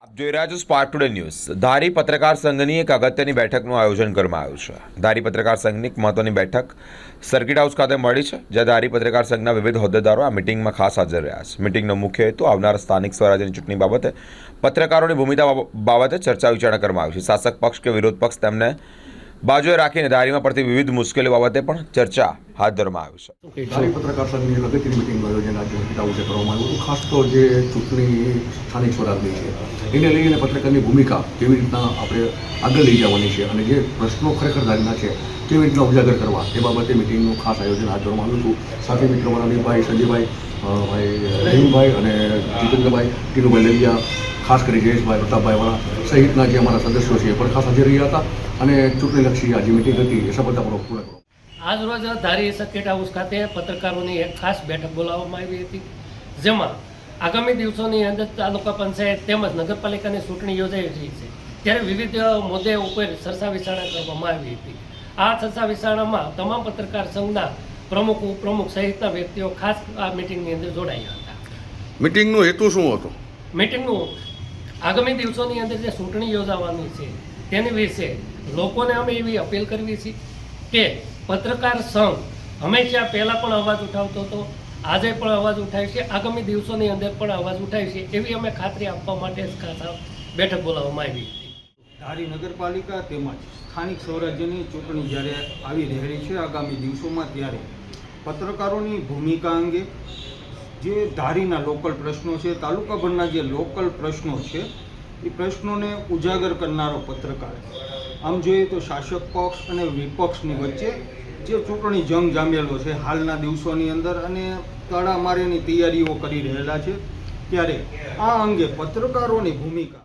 આપ જોઈ રહ્યા છો સ્પાર્ક ટુડે ન્યૂઝ। ધારી પત્રકાર સંઘની એક અગત્યની બેઠકનું આયોજન કરવામાં આવ્યું છે। ધારી પત્રકાર સંઘની એક મહત્વની બેઠક સર્કિટ હાઉસ ખાતે મળી છે, જ્યાં ધારી પત્રકાર સંઘના વિવિધ હોદ્દેદારો આ મિટિંગમાં ખાસ હાજર રહ્યા છે। મિટિંગનો મુખ્ય હેતુ આવનાર સ્થાનિક સ્વરાજ્યની ચૂંટણી બાબતે પત્રકારોની ભૂમિકા બાબતે ચર્ચા વિચારણા કરવામાં આવી છે। શાસક પક્ષ કે વિરોધ પક્ષ તેમને બાજુએ રાખીને ધારીમાં પડતી વિવિધ મુશ્કેલીઓ બાબતે પણ ચર્ચા હાથ ધરવામાં આવી છે। ધારી પત્રકાર સંઘની એક અગત્યની મિટિંગનું આયોજન આજે સર્કિટ હાઉસે કરવામાં આવ્યું હતું। ખાસ તો જે ચૂંટણી સ્થાનિક સ્વરાજની છે એને લઈને પત્રકારની ભૂમિકા કેવી રીતના આપણે આગળ લઈ જવાની છે અને જે પ્રશ્નો ખરેખર ધારીના છે કેવી રીતના ઉજાગર કરવા એ બાબતે મિટિંગનું ખાસ આયોજન હાથ ધરવામાં આવ્યું હતું। સાથે મિત્રો રણદીપભાઈ, સંજયભાઈ, ભાઈ રહીમભાઈ અને જીતેન્દ્રભાઈ, ટીનુભાઈ લલિયા, ખાસ કરી જયેશભાઈ, પ્રતાપભાઈવાળા સહિતના જે અમારા સદસ્યો છે એ પણ ખાસ હાજર રહ્યા હતા અને ચૂંટણીલક્ષી આ જે મિટિંગ હતી એ સફળતાપૂર્વક પૂર્ણ કરવા આજ રોજ ધારી સર્કિટ હાઉસ ખાતે પત્રકારોની એક ખાસ બેઠક બોલાવવામાં આવી હતી, જેમાં આગામી દિવસોની અંદર તાલુકા પંચાયત તેમજ નગરપાલિકાની ચૂંટણી યોજાઈ રહી છે, ત્યારે વિવિધ મુદ્દે ઉપર ચર્ચા વિચારણા કરવામાં આવી હતી। આ ચર્ચા વિચારણામાં તમામ પત્રકાર સંઘના પ્રમુખ, ઉપપ્રમુખ સહિતના વ્યક્તિઓ ખાસ આ મિટિંગની અંદર જોડાયા હતા। મિટિંગનો હેતુ શું હતો? મિટિંગનું આગામી દિવસોની અંદર જે ચૂંટણી યોજાવાની છે તેની વિશે લોકોને અમે એવી અપીલ કરવી છે કે પત્રકાર સંઘ હંમેશા પહેલાં પણ અવાજ ઉઠાવતો હતો, આજે પણ અવાજ ઉઠાવી છે, આગામી દિવસોની અંદર પણ અવાજ ઉઠાવી છે, એવી અમે ખાતરી આપવા માટે જ ખાસ બેઠક બોલાવવામાં આવી હતી। ધારી નગરપાલિકા તેમજ સ્થાનિક સ્વરાજ્યની ચૂંટણી જ્યારે આવી રહેલી છે આગામી દિવસોમાં, ત્યારે પત્રકારોની ભૂમિકા અંગે જે ધારીના લોકલ પ્રશ્નો છે, તાલુકાભરના જે લોકલ પ્રશ્નો છે એ પ્રશ્નોને ઉજાગર કરનારો પત્રકાર, આમ જોઈએ તો શાસક પક્ષ અને વિપક્ષની વચ્ચે જે ચૂંટણી જંગ જામેલો છે હાલના દિવસોની અંદર અને તડામારીની તૈયારીઓ કરી રહેલા છે, ત્યારે આ અંગે પત્રકારોની ભૂમિકા